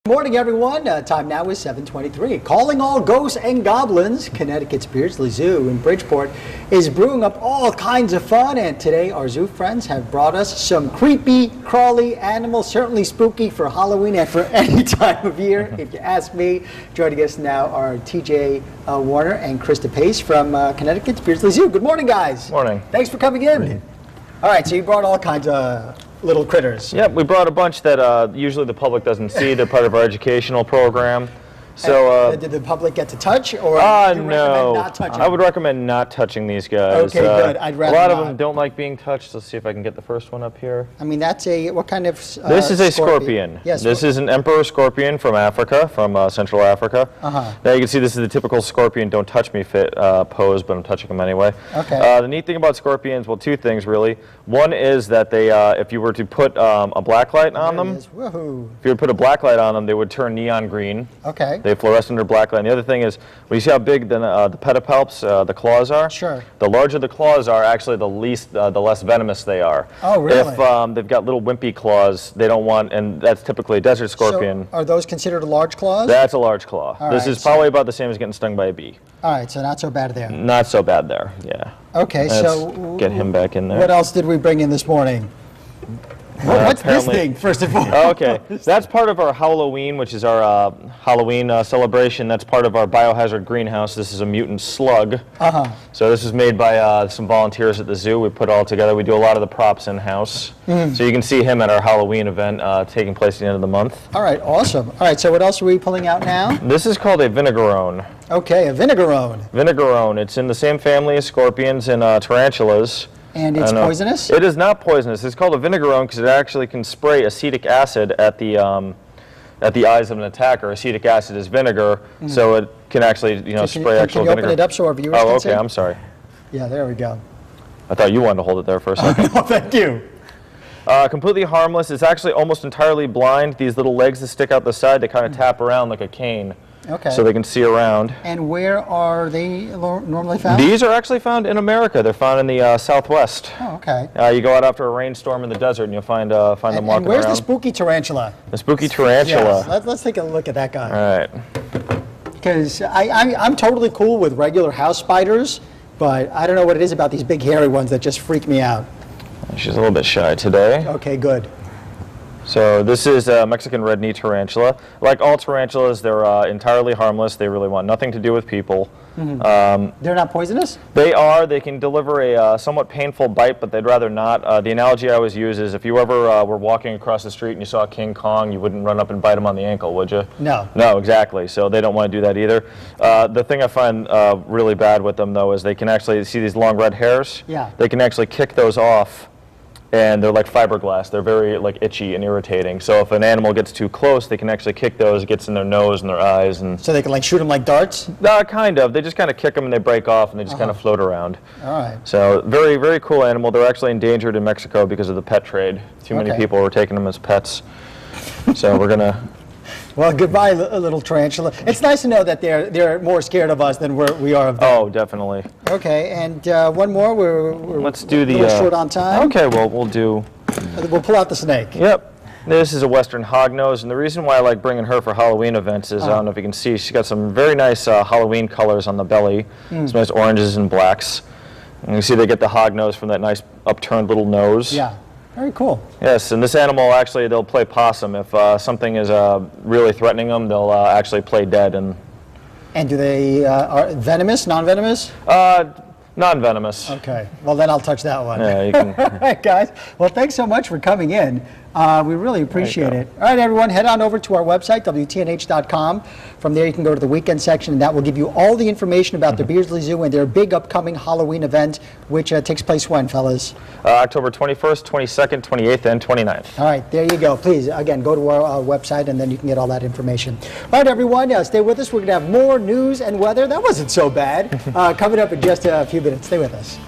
Good morning, everyone. Time now is 7:23. Calling all ghosts and goblins, Connecticut's Beardsley Zoo in Bridgeport is brewing up all kinds of fun, and today our zoo friends have brought us some creepy, crawly animals, certainly spooky for Halloween and for any time of year, if you ask me. Joining us now are TJ Warner and Krista Pace from Connecticut's Beardsley Zoo. Good morning, guys. Morning. Thanks for coming in. All right, so you brought all kinds of little critters. Yep, we brought a bunch that usually the public doesn't see. They're part of our educational program. So, did the public get to touch, or do you no. recommend not touching? I would recommend not touching these guys. Okay, good. I'd rather A lot of not. them don't like being touched. Let's see if I can get the first one up here. I mean, that's a, what kind of This is a scorpion. Yes. This is an emperor scorpion from Africa, from Central Africa. Now you can see this is the typical scorpion don't touch me fit pose, but I'm touching them anyway. Okay. The neat thing about scorpions, well, two things really. One is that they, if you were to put a black light on them, Woohoo. if you would put a black light on them, they would turn neon green. Okay. They fluorescent or black light. And the other thing is, when you see how big the pedipalps, the claws are? Sure. The larger the claws are, actually the less venomous they are. Oh, really? If they've got little wimpy claws, they don't want, and that's typically a desert scorpion. So are those considered large claws? That's a large claw. All This right, is probably about the same as getting stung by a bee. All right, so not so bad there. Not so bad there, yeah. Okay, Let's so get him back in there. what else did we bring in this morning? What's this apparently- thing, first of all? Okay, that's part of our Halloween, which is our Halloween celebration. That's part of our biohazard greenhouse. This is a mutant slug. So this was made by some volunteers at the zoo. We put it all together. We do a lot of the props in-house. So you can see him at our Halloween event taking place at the end of the month. All right, awesome. All right, so what else are we pulling out now? This is called a vinegarone. Okay, a vinegarone. Vinegarone. It's in the same family as scorpions and tarantulas. And it's poisonous? It is not poisonous. It's called a vinegarone because it actually can spray acetic acid at the eyes of an attacker. Acetic acid is vinegar, so it can actually, spray actual Can you vinegar. open it up so our viewers can Oh, see? okay. I'm sorry. Yeah, there we go. I thought you wanted to hold it there for a second. Oh, thank you. Completely harmless. It's actually almost entirely blind. These little legs that stick out the side, they kind of tap around like a cane. Okay. So they can see around. And where are they normally found? These are actually found in America. They're found in the Southwest. Oh, okay. You go out after a rainstorm in the desert and you'll find them walking around. And where's the spooky tarantula? The spooky tarantula. Yes, let's take a look at that guy. All right. Because I'm totally cool with regular house spiders, but I don't know what it is about these big hairy ones that just freak me out. She's a little bit shy today. Okay, good. So this is a Mexican red knee tarantula. Like all tarantulas, they're entirely harmless. They really want nothing to do with people. They're not poisonous? They are. They can deliver a somewhat painful bite, but they'd rather not. The analogy I always use is if you ever were walking across the street and you saw King Kong, you wouldn't run up and bite him on the ankle, would you? No. No, exactly. So they don't want to do that either. The thing I find really bad with them, though, is they can actually see these long red hairs. Yeah. They can actually kick those off. And they're like fiberglass. They're very itchy and irritating. So if an animal gets too close, they can actually kick those. It gets in their nose and their eyes. And So they can shoot them like darts? kind of. They just kind of kick them and they break off and they just kind of float around. All right. So very, very cool animal. They're actually endangered in Mexico because of the pet trade. Too many people were taking them as pets. So we're gonna. Well, goodbye, little tarantula. It's nice to know that they're more scared of us than we are of them. Oh, definitely. Okay, and one more. Let's do the. A little short on time. Okay, well we'll do. We'll pull out the snake. Yep. This is a western hognose, and the reason why I like bringing her for Halloween events is, I don't know if you can see, she's got some very nice Halloween colors on the belly, some nice oranges and blacks. And you see they get the hognose from that nice upturned little nose. Yeah, very cool. Yes, and this animal actually, they'll play possum. If something is really threatening them, they'll actually play dead. And do they, are venomous, non-venomous? Non-venomous. Okay, well then I'll touch that one. Yeah, you can. All right, guys. Well, thanks so much for coming in. We really appreciate it. All right, everyone, head on over to our website, WTNH.com. From there, you can go to the weekend section, and that will give you all the information about the Beardsley Zoo and their big upcoming Halloween event, which takes place when, fellas? October 21st, 22nd, 28th, and 29th. All right, there you go. Please, again, go to our website, and then you can get all that information. All right, everyone, stay with us. We're going to have more news and weather. That wasn't so bad. Coming up in just a few minutes. Stay with us.